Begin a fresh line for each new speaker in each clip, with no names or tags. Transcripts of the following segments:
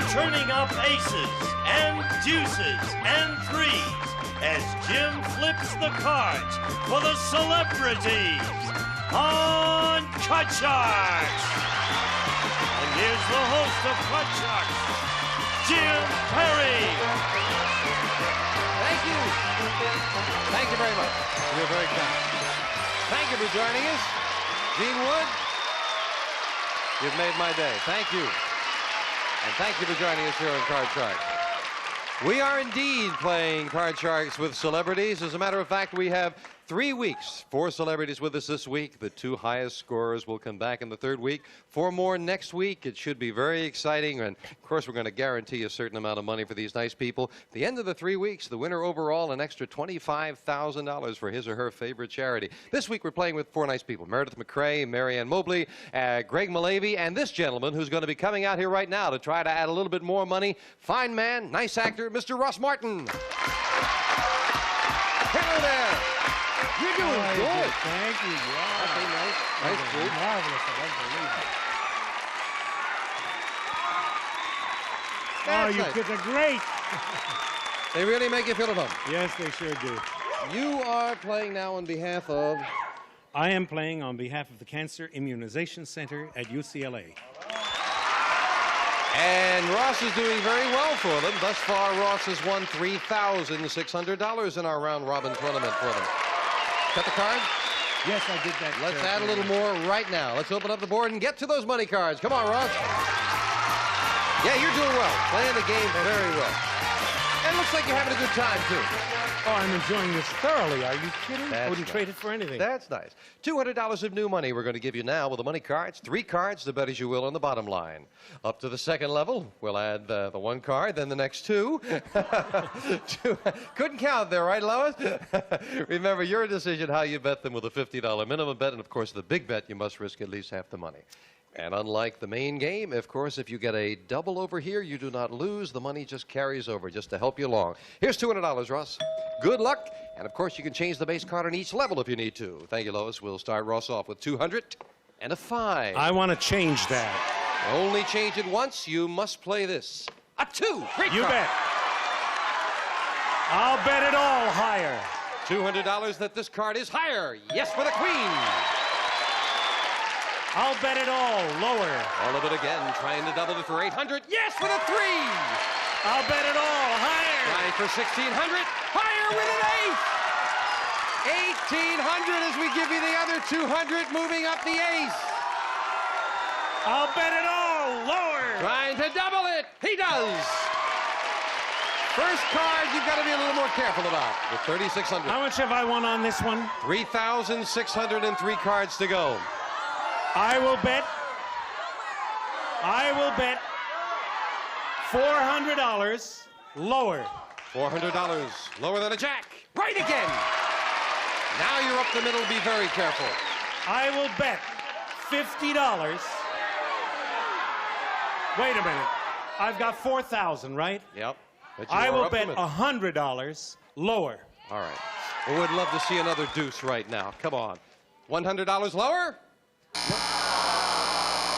turning up aces and deuces and threes as Jim flips the cards for the celebrities on Cut Sharks. And here's the host of Cut Sharks, Jim Perry.
Thank you. Thank you very much. You're very kind. Thank you for joining us. Gene Wood, you've made my day. Thank you. And thank you for joining us here on Card Sharks. We are indeed playing Card Sharks with celebrities. As a matter of fact, we have 3 weeks. 4 celebrities with us this week. The 2 highest scorers will come back in the 3rd week. 4 more next week. It should be very exciting. And, of course, we're going to guarantee a certain amount of money for these nice people. At the end of the 3 weeks, the winner overall, an extra $25,000 for his or her favorite charity. This week, we're playing with 4 nice people. Meredith McCrae, Marianne Mobley, Greg Malavy, and this gentleman who's going to be coming out here right now to try to add a little bit more money. Fine man, nice actor, Mr. Ross Martin. Hello there. You're doing good.
Thank you. Yeah.
Okay, nice food.
Marvelous.
That's
You
nice.
kids are great.
They really make you feel at home.
Yes, they sure do.
You are playing now on behalf of...
I am playing on behalf of the Cancer Immunization Center at UCLA.
And Ross is doing very well for them. Thus far, Ross has won $3,600 in our round-robin tournament for them. Cut the card?
Yes, I did that.
Let's add a little more right now. Let's open up the board and get to those money cards. Come on, Ross. Yeah, you're doing well. Playing the game very well. And it looks like you're having a good time, too.
Oh, I'm enjoying this thoroughly. Are you kidding?
That's
I wouldn't
nice.
trade it for anything.
That's nice. $200 of new money we're going to give you now with the money cards. 3 cards to bet as you will on the bottom line. Up to the 2nd level, we'll add the 1 card, then the next 2. Couldn't count there, right, Lois? Remember, your decision how you bet them with a $50 minimum bet. And, of course, the big bet, you must risk at least half the money. And unlike the main game, of course, if you get a double over here, you do not lose. The money just carries over just to help you along. Here's $200, Ross. Good luck. And, of course, you can change the base card on each level if you need to. Thank you, Lois. We'll start Ross off with 200 and a 5.
I want to change that.
Only change it once. You must play this. A 2. Great
You
card.
bet. I'll bet it all higher.
$200 that this card is higher. Yes, for the queen.
I'll bet it all lower.
All of it again, trying to double it for 800. Yes, for the 3.
I'll bet it all higher.
Trying for 1,600. Higher with an 8. 1,800 as we give you the other 200, moving up the ace.
I'll bet it all lower.
Trying to double it. He does. First card you've got to be a little more careful about with 3,600.
How much have I won on this one?
3,603 cards to go.
I will bet $400 lower.
$400 lower than a jack. Right again. Now you're up the middle. Be very careful.
I will bet $50. Wait a minute. I've got 4,000, right?
Yep. But you
I
are
will
up the
bet
middle.
$100 lower.
All right. We would love to see another deuce right now. Come on. $100 lower?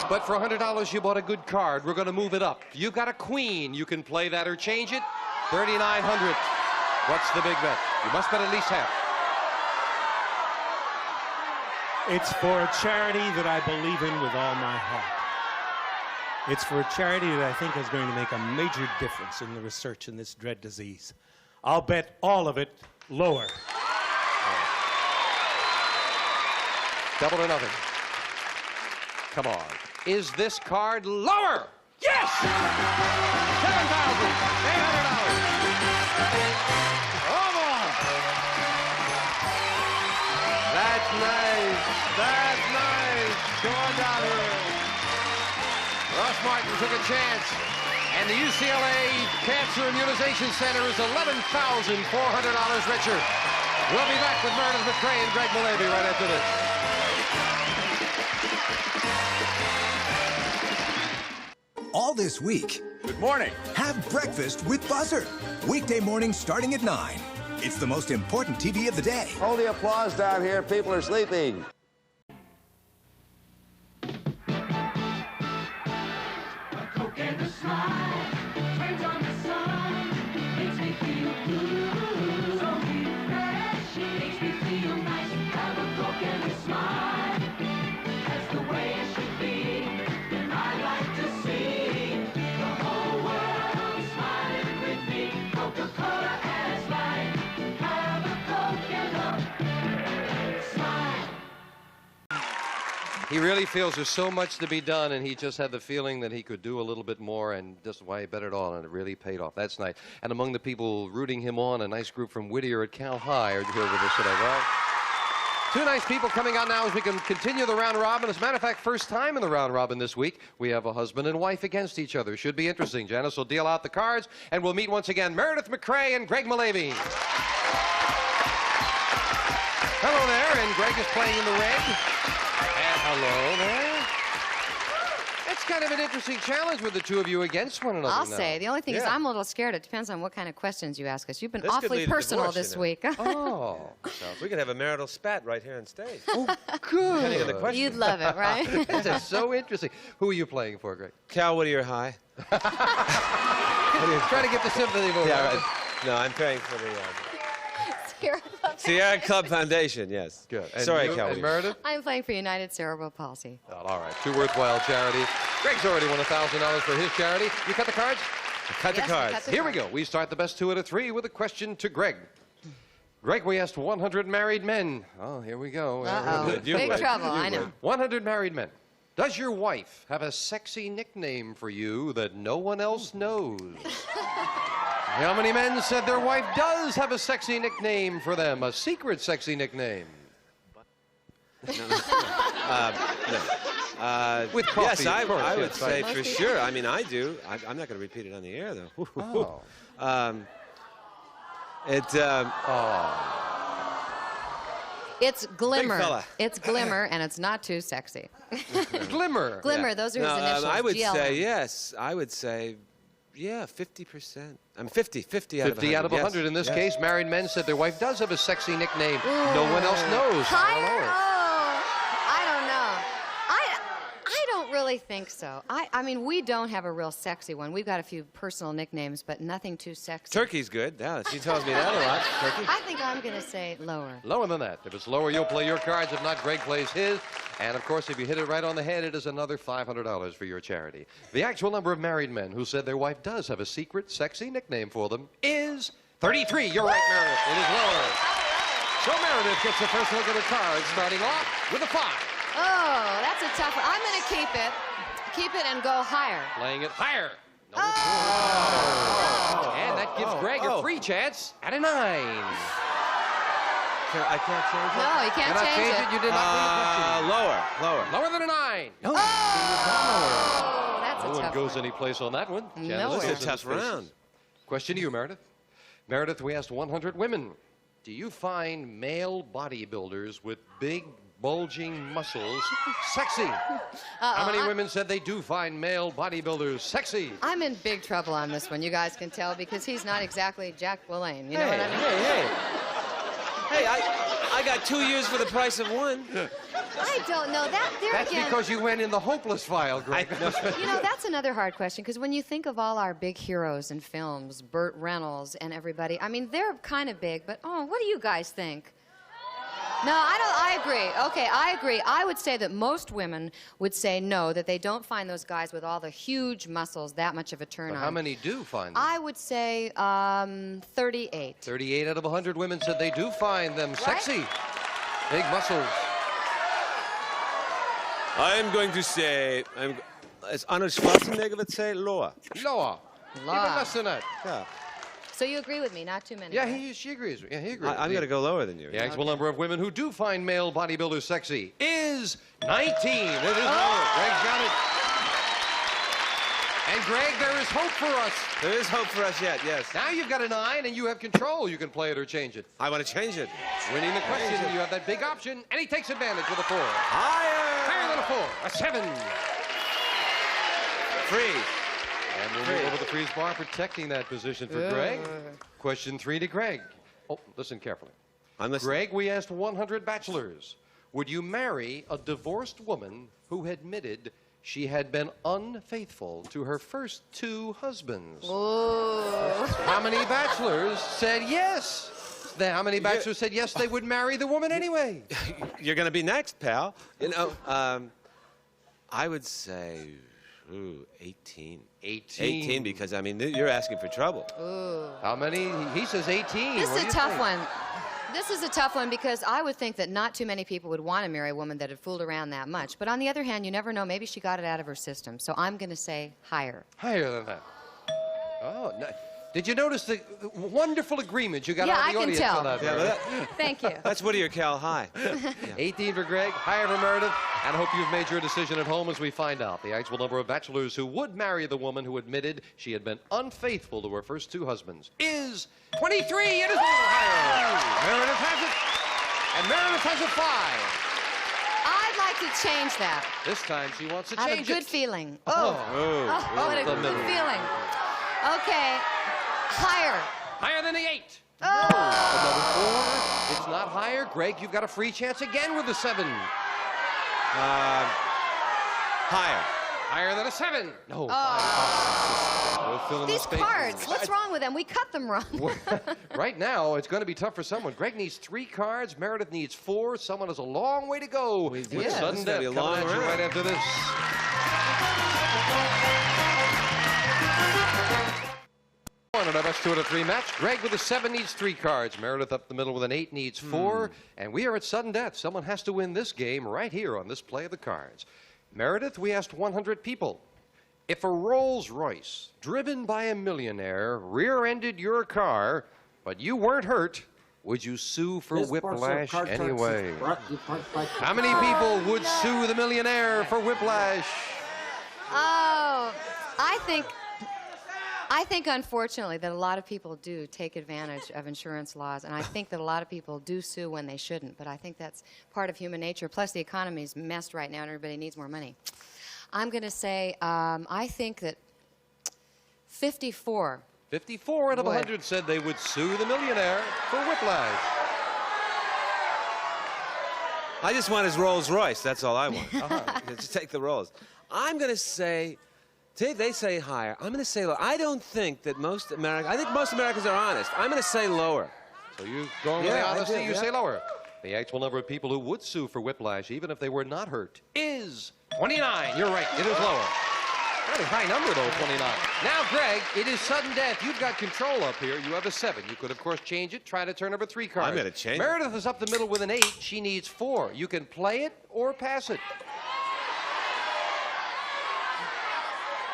But for $100, you bought a good card. We're going to move it up. You've got a queen. You can play that or change it. 3,900. What's the big bet? You must bet at least half.
It's for a charity that I believe in with all my heart. It's for a charity that I think is going to make a major difference in the research in this dread disease. I'll bet all of it lower.
Double or nothing. Come on. Is this card lower? Yes! $7,800. Come on. That's nice. That's nice. Come on down here. Ross Martin took a chance. And the UCLA Cancer Immunization Center is $11,400 richer. We'll be back with Meredith McCrae and Greg Malavy right after this.
All this week,
Good morning.
have breakfast with Buzzer. Weekday mornings starting at 9. It's the most important TV of the day.
Hold the applause down here. People are sleeping.
Coke and a smile.
He really feels there's so much to be done, and he just had the feeling that he could do a little bit more, and that's why he bet it all, and it really paid off. That's nice. And among the people rooting him on, a nice group from Whittier at Cal High are here with us today, right? Two nice people coming out now as we can continue the round robin. As a matter of fact, first time in the round robin this week, we have a husband and wife against each other. Should be interesting. Janice will deal out the cards, and we'll meet once again Meredith McCrae and Greg Malavy. Hello there, and Greg is playing in the red. And hello there. It's kind of an interesting challenge with the two of you against one another.
I'll
now.
say. The only thing is I'm a little scared. It depends on what kind of questions you ask us. You've been
This could
awfully
lead to
personal
divorce,
this
you know.
week.
Oh,
We could have a marital spat right here on stage.
oh, good.
Depending on the question.
You'd love it, right?
This is so interesting. Who are you playing for, Greg?
Cal Whittier High.
Trying to get the sympathy vote.
Yeah, right. No, I'm paying for the Sierra Club Foundation, yes.
Good. And
Sorry,
you,
Cal
and
Whittier.
Meredith?
I'm playing for United Cerebral Palsy.
Oh, all right. Two worthwhile charities. Greg's already won $1,000 for his charity. You cut the cards?
Cut the
Yes,
cards.
cut the
Here we go. We start the best 2 out of 3 with a question to Greg. Greg, we asked 100 married men. Oh, here we go.
Uh-oh.
You
Big
would.
trouble,
You
I know.
would.
100 married men. Does your wife have a sexy nickname for you that no one else knows? How many men said their wife does have a sexy nickname for them, a secret sexy nickname? With coffee,
Yes, I
of course,
would
yes,
say
right.
for sure. I mean, I do. I'm not going to repeat it on the air, though.
Oh.
It's Glimmer.
fella.
It's Glimmer, and it's not too sexy.
Glimmer.
Glimmer, those are his initials.
I would
GLM.
say yes. I would say, yeah, 50%. I'm 50 out of 100.
50 out of 100
yes.
in this
Yes.
case. Married men said their wife does have a sexy nickname. No one else knows.
Higher?
Hello.
Oh, I don't know. I don't really think so. I mean, we don't have a real sexy one. We've got a few personal nicknames, but nothing too sexy.
Turkey's good. Yeah, she tells me that a lot. Turkey.
I think I'm going to say lower.
Lower than that. If it's lower, you'll play your cards. If not, Greg plays his. And, of course, if you hit it right on the head, it is another $500 for your charity. The actual number of married men who said their wife does have a secret, sexy nickname for them is 33. You're right, Meredith. It is lower. So Meredith gets the first look at her cards, starting off with a 5.
Oh, that's a tough one. I'm going to keep it. Keep it and go higher.
Playing it higher.
Oh.
And that gives Greg a free chance at a 9.
I can't change it?
No, you can't
Cannot change it. You did not win the question.
Lower.
Lower than a 9.
Oh, that's
No
a
one
tough
goes
one.
any place on that one.
No
Janice
way.
goes
It's a
into
tough
spaces.
round.
Question to you, Meredith. Meredith, we asked 100 women. Do you find male bodybuilders with big, bulging muscles sexy? How many women said they do find male bodybuilders sexy?
I'm in big trouble on this one, you guys can tell, because he's not exactly Jack LaLanne. You know what I mean?
Hey, I got 2 years for the price of one.
I don't know.
That's
Again,
because you went in the hopeless file, Greg.
you know, that's another hard question, because when you think of all our big heroes in films, Burt Reynolds and everybody, I mean, they're kind of big, but what do you guys think? No, I agree. Okay, I agree. I would say that most women would say no, that they don't find those guys with all the huge muscles that much of a turn
But
on.
how many do find them?
I would say 38.
38 out of 100 women said they do find them sexy. Big muscles.
I'm going to say, as Arnold Schwarzenegger would say, lower.
Lower. Even less than that.
Yeah.
So you agree with me, not too many.
Yeah,
right?
she agrees. Yeah, he agrees.
I'm going to go lower than you.
The actual number of women who do find male bodybuilders sexy is 19. It is lower. Greg's got it. And Greg, there is hope for us.
There is hope for us yet, yes.
Now you've got a 9 and you have control. You can play it or change it.
I want to change it.
Winning the question, you have that big option, and he takes advantage with a 4.
Higher!
Higher than a 4. A 7.
Free.
And we'll move over the freeze bar, protecting that position for Greg. Question 3 to Greg. Oh, listen carefully.
I'm listening.
Greg, we asked 100 bachelors. Would you marry a divorced woman who admitted she had been unfaithful to her first 2 husbands? How many bachelors said yes? How many bachelors said yes, they would marry the woman anyway?
You're going to be next, pal. You know, I would say 18. 18, because, I mean, you're asking for trouble.
How many? He says 18.
This
What
is
do
a
you
tough
think?
one. This is a tough one because I would think that not too many people would want to marry a woman that had fooled around that much. But on the other hand, you never know. Maybe she got it out of her system. So I'm going to say higher.
Higher than that. Oh, no. Did you notice the wonderful agreement you got out of the audience?
Yeah, I
on that,
can
Meredith?
tell. Thank you.
That's Whittier Cal High.
18 for Greg, higher for Meredith, and I hope you've made your decision at home as we find out. The actual number of bachelors who would marry the woman who admitted she had been unfaithful to her first two husbands is 23. It is a little higher. Meredith has it, and Meredith has a 5.
I'd like to change that.
This time she wants to
I have a
change
good
it.
feeling.
Oh.
What a
The
good
middle.
feeling. Okay, higher.
Higher than the 8.
Oh.
Another 4. It's not higher. Greg, you've got a free chance again with the 7.
Higher.
Higher than a 7. No. We'll fill in the
These
spaces.
cards, what's wrong with them? We cut them wrong.
Right now, it's going to be tough for someone. Greg needs 3 cards. Meredith needs 4. Someone has a long way to go with
Yeah,
sudden
this is gonna
death
be a
coming
long
at you
round.
right after this. One in our best 2 out of 3 match. Greg with a 7 needs 3 cards. Meredith up the middle with an 8 needs 4. And we are at sudden death. Someone has to win this game right here on this play of the cards. Meredith, we asked 100 people. If a Rolls Royce, driven by a millionaire, rear-ended your car, but you weren't hurt, would you sue for whiplash anyway? How many people would sue the millionaire for whiplash?
Oh, I think unfortunately that a lot of people do take advantage of insurance laws, and I think that a lot of people do sue when they shouldn't, but I think that's part of human nature. Plus, the economy's messed right now and everybody needs more money. I'm going to say, I think that 54.
54 out of
Would.
100 said they would sue the millionaire for whiplash.
I just want his Rolls Royce. That's all I want. Just take the Rolls. I'm going to say, they say higher. I'm going to say lower. I don't think that most Americans, I think most Americans are honest. I'm going to say lower.
So you going with
Yeah,
the
I
honesty,
did,
you
yeah.
say lower. The actual number of people who would sue for whiplash, even if they were not hurt, is 29. You're right, it is lower. Very high number, though, 29. Now, Greg, it is sudden death. You've got control up here. You have a 7. You could, of course, change it. Try to turn over 3 cards.
I'm gonna change it.
Meredith is up the middle with an 8. She needs 4. You can play it or pass it.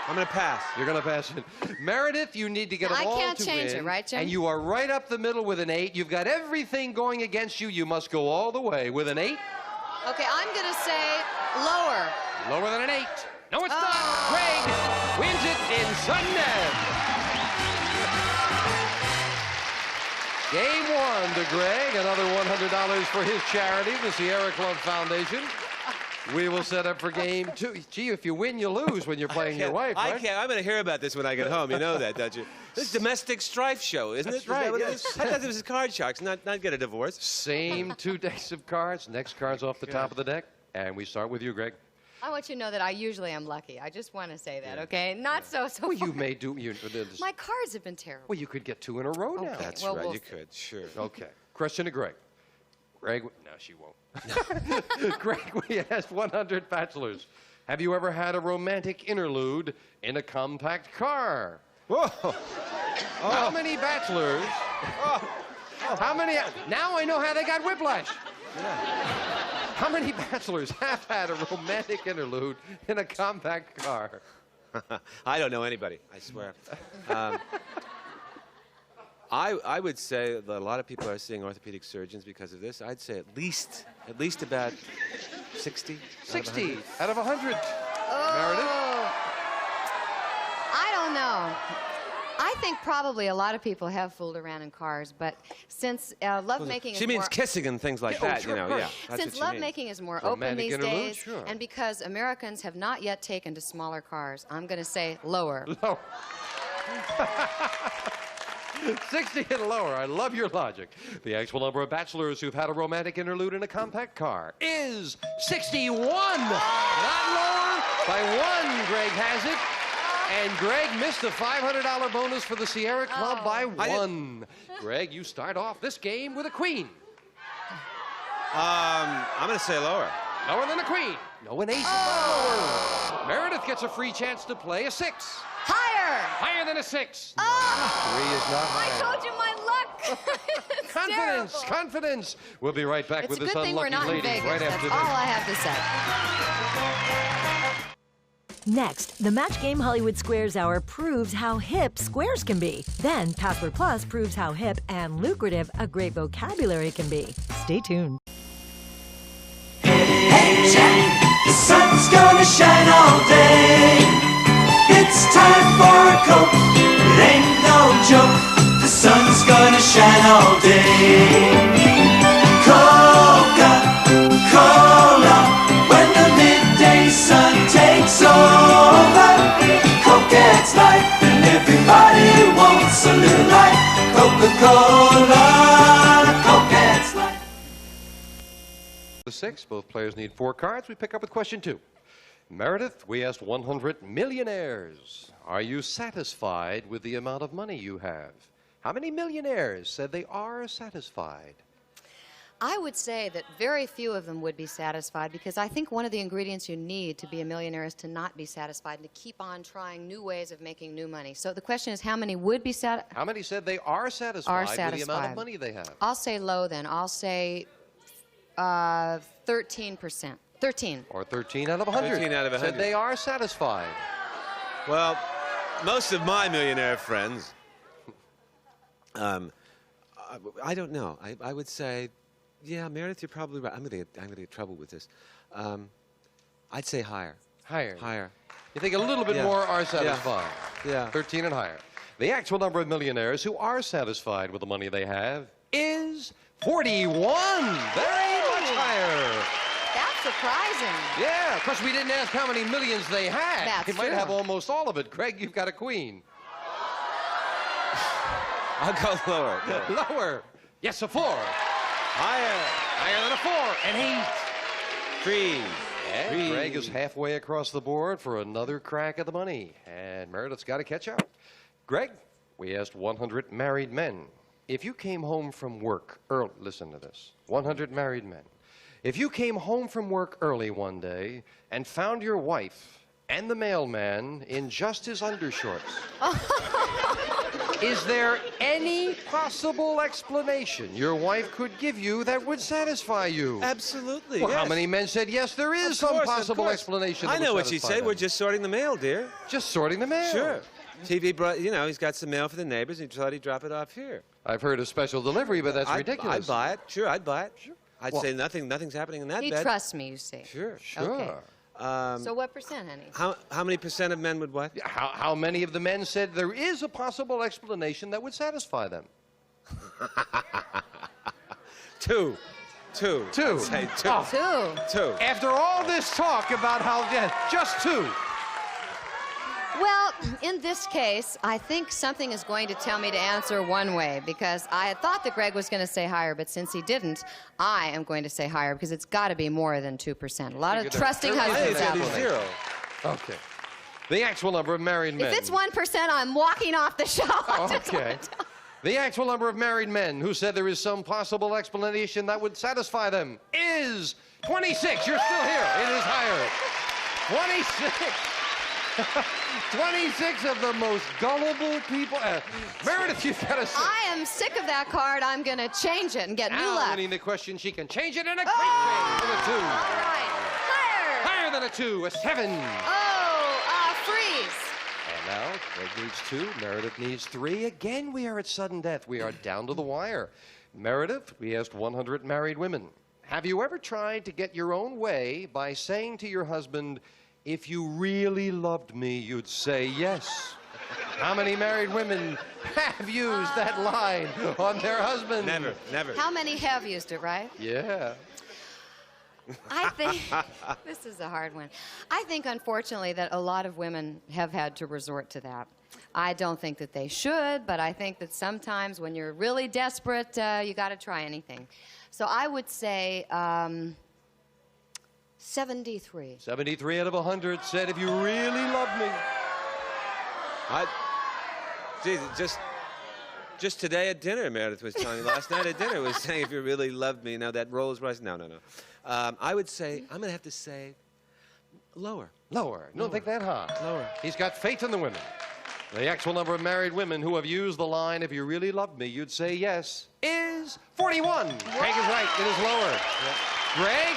I'm going to pass.
You're going to pass it. Meredith, you need to get them
I
all
can't
to
change
win,
it, right, Jim?
And you are right up the middle with an 8. You've got everything going against you. You must go all the way with an 8.
Okay, I'm going to say lower.
Lower than an 8. No, it's not. Greg wins it in sudden death. Game 1 to Greg. Another $100 for his charity, the Sierra Club Foundation. We will set up for game 2. Gee, if you win, you lose when you're playing your wife, right?
I can't. I'm going to hear about this when I get home. You know that, don't you? This is domestic strife show, isn't
That's
it? Is that
right,
what it
yes.
is? I thought this was card sharks, not get a divorce.
Same 2 decks of cards. Next card's off the top of the deck. And we start with you, Greg.
I want you to know that I usually am lucky. I just want to say that, okay? Not so
Well, you
far.
may do.
My cards have been terrible.
Well, you could get 2 in a row now.
Okay.
That's
Well,
right.
we'll
You
see.
could. Sure.
Okay. Question to Greg. Greg, no, she won't. Greg, we asked 100 bachelors. Have you ever had a romantic interlude in a compact car?
Whoa.
How many bachelors? How many? Now I know how they got whiplash. How many bachelors have had a romantic interlude in a compact car?
I don't know anybody, I swear. I would say that a lot of people are seeing orthopedic surgeons because of this. I'd say at least about 60.
60 out of 100. Meredith?
I don't know. I think probably a lot of people have fooled around in cars, but since lovemaking is
She means
more...
kissing and things like
Oh,
that,
sure.
you know, yeah. That's
Since
what she means.
lovemaking is more open
Romantic
these
interlude,
days,
sure.
and because Americans have not yet taken to smaller cars, I'm going to say lower.
Lower. 60 and lower. I love your logic. The actual number of bachelors who've had a romantic interlude in a compact car is 61. Not lower by 1. Greg has it. And Greg missed a $500 bonus for the Sierra Club by 1. Greg, you start off this game with a queen.
I'm going to say lower.
Lower than a queen. No, an ace is not lower. Meredith gets a free chance to play a 6.
Higher!
Higher than a 6.
Oh!
3 is not
I
higher.
told you my luck!
confidence,
terrible.
confidence. We'll be right back
It's
with
a
this
good thing we're
unlucky
not in
lady
Vegas.
right
That's
after
all
this.
I have to say.
Next, the Match Game Hollywood Squares Hour proves how hip squares can be. Then, Password Plus proves how hip and lucrative a great vocabulary can be. Stay tuned.
Hey Jack, the sun's gonna shine all day. It's time for a Coke, it ain't no joke. The sun's gonna shine all day. Coca-Cola, when the midday sun takes over. Coke adds life and everybody wants a little life. Coca-Cola, Coke adds life.
The 6, both players need 4 cards. We pick up with question 2. Meredith, we asked 100 millionaires. Are you satisfied with the amount of money you have? How many millionaires said they are satisfied?
I would say that very few of them would be satisfied because I think one of the ingredients you need to be a millionaire is to not be satisfied and to keep on trying new ways of making new money. So the question is, how many would be satisfied?
How many said they are satisfied with the amount of money they have?
I'll say low then. I'll say 13%. 13.
Or 13 out of 100.
13 out of 100.
Said they are satisfied.
Well, most of my millionaire friends, I don't know. I would say, yeah, Meredith, you're probably right. I'm gonna get trouble with this. I'd say higher.
Higher.
Higher.
You think a little bit more are satisfied?
Yeah.
13 and higher. The actual number of millionaires who are satisfied with the money they have is 41. Very much higher.
That's surprising.
Yeah, of course, we didn't ask how many millions they had.
That's
They might
true.
have almost all of it. Greg, you've got a queen.
I'll go lower.
Lower. Yes, a 4.
Higher.
Higher than a 4. An 8.
3.
And Greg is halfway across the board for another crack at the money. And Meredith's got to catch up. Greg, we asked 100 married men. If you came home from work early, listen to this, 100 married men. If you came home from work early one day and found your wife and the mailman in just his undershorts, is there any possible explanation your wife could give you that would satisfy you?
Absolutely.
Well,
yes.
how many men said yes, there is
Of
some
course, of
possible
course.
explanation?
I
that
know
would
what she'd
satisfy
say.
them.
We're just sorting the mail, dear.
Just sorting the mail.
Sure. TV brought, you know, he's got some mail for the neighbors. He thought he'd drop it off here.
I've heard of special delivery, but that's ridiculous.
I'd buy it. Sure, I'd buy it.
Sure.
I'd
Well-
say nothing's happening in that
He
bed.
trusts me, you see.
Sure.
Sure.
Okay. So what percent, honey?
How many percent of men would what?
How many of the men said there is a possible explanation that would satisfy them?
2. 2.
2.
I'd say 2.
Oh.
2.
2.
After all this talk about how, just 2.
Well, in this case, I think something is going to tell me to answer one way because I had thought that Greg was going to say higher, but since he didn't, I am going to say higher because it's got to be more than 2%. A lot of trusting husbands out there.
0.
Okay. The actual number of married men.
If it's 1%, I'm walking off the show.
Okay. The actual number of married men who said there is some possible explanation that would satisfy them is 26. You're still here. It is higher. 26. 26 of the most gullible people. Meredith, you've got to say.
I am sick of that card. I'm going to change it and get new
Now
luck.
winning the question, she can change it in a quick
Oh!
change with a 2.
All right. Higher.
Higher than a 2, a 7.
Freeze.
And now, Greg needs 2, Meredith needs 3. Again, we are at sudden death. We are down to the wire. Meredith, we asked 100 married women. Have you ever tried to get your own way by saying to your husband, if you really loved me, you'd say yes? How many married women have used that line on their husband?
Never. Never.
How many have used it, right?
Yeah.
I think this is a hard one. I think, unfortunately, that a lot of women have had to resort to that. I don't think that they should, but I think that sometimes when you're really desperate, you got to try anything. So I would say 73.
73 out of 100 said, if you really loved me.
Geez, just today at dinner, Meredith was telling me. Last night at dinner was saying, if you really loved me, now that Rolls Royce. No. I would say, I'm going to have to say lower.
Lower. Don't think that high.
Lower.
He's got faith in the women. The actual number of married women who have used the line, if you really loved me, you'd say yes, is was 41. Greg is right. It is lower. Greg,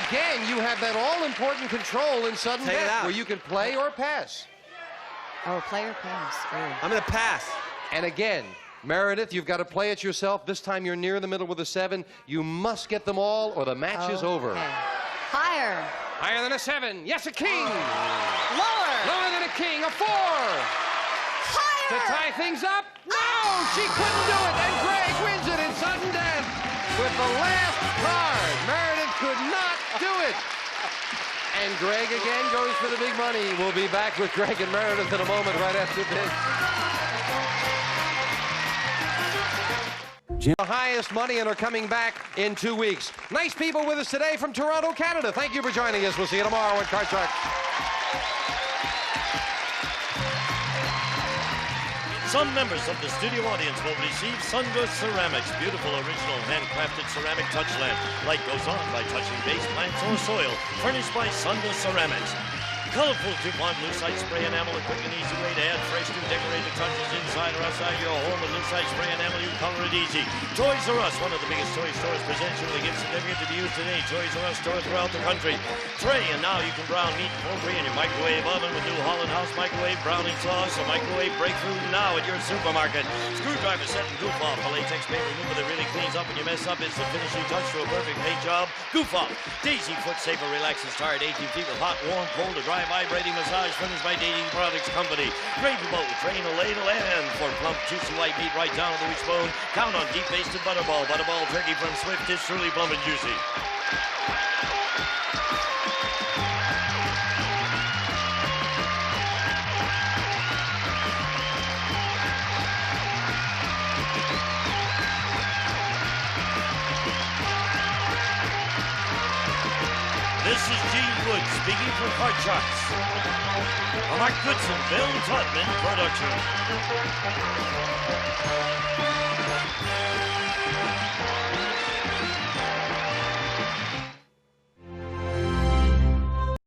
again, you have that all-important control in sudden
Take it
death
out.
where you can play or pass.
Oh, play or pass. Oh.
I'm going to pass.
And again, Meredith, you've got to play it yourself. This time you're near the middle with a 7. You must get them all or the match is over.
Okay. Higher.
Higher than a 7. Yes, a king.
Lower.
Lower than a king, a 4.
Higher.
To tie things up. No, she couldn't do it. And Greg wins it in sudden death with the last card. Meredith could not do it. And Greg again goes for the big money. We'll be back with Greg and Meredith in a moment right after this. The highest money and are coming back in 2 weeks. Nice people with us today from Toronto, Canada. Thank you for joining us. We'll see you tomorrow at Card Shark.
Some members of the studio audience will receive Sunburst Ceramics, beautiful original handcrafted ceramic touch lamp. Light goes on by touching base plants or soil, furnished by Sunburst Ceramics. Colorful DuPont Lucite Spray Enamel, a quick and easy way to add fresh new decorated touches inside or outside your home. With Lucite Spray Enamel, you color it easy. Toys R Us, one of the biggest toy stores, presents you with a gift certificate to be used today. Toys R Us stores throughout the country. Trey, and now you can brown meat poultry in your microwave oven with new Holland House microwave browning sauce, a microwave breakthrough now at your supermarket. Screwdriver set and goof off, a latex paint remover that really cleans up when you mess up. It's the finishing touch to a perfect paint job. Goof off. Daisy Foot Saver relaxes tired 18 feet with hot, warm, cold, or dry vibrating massage finished by Dating Products Company. Gravy boat, train a lay to land for plump, juicy white meat right down to the wishbone. Count on deep-basted Butterball. Butterball turkey from Swift is truly plump and juicy. This is Gene Wood speaking for Card Sharks. A Mark Goodson, Bill Todman production.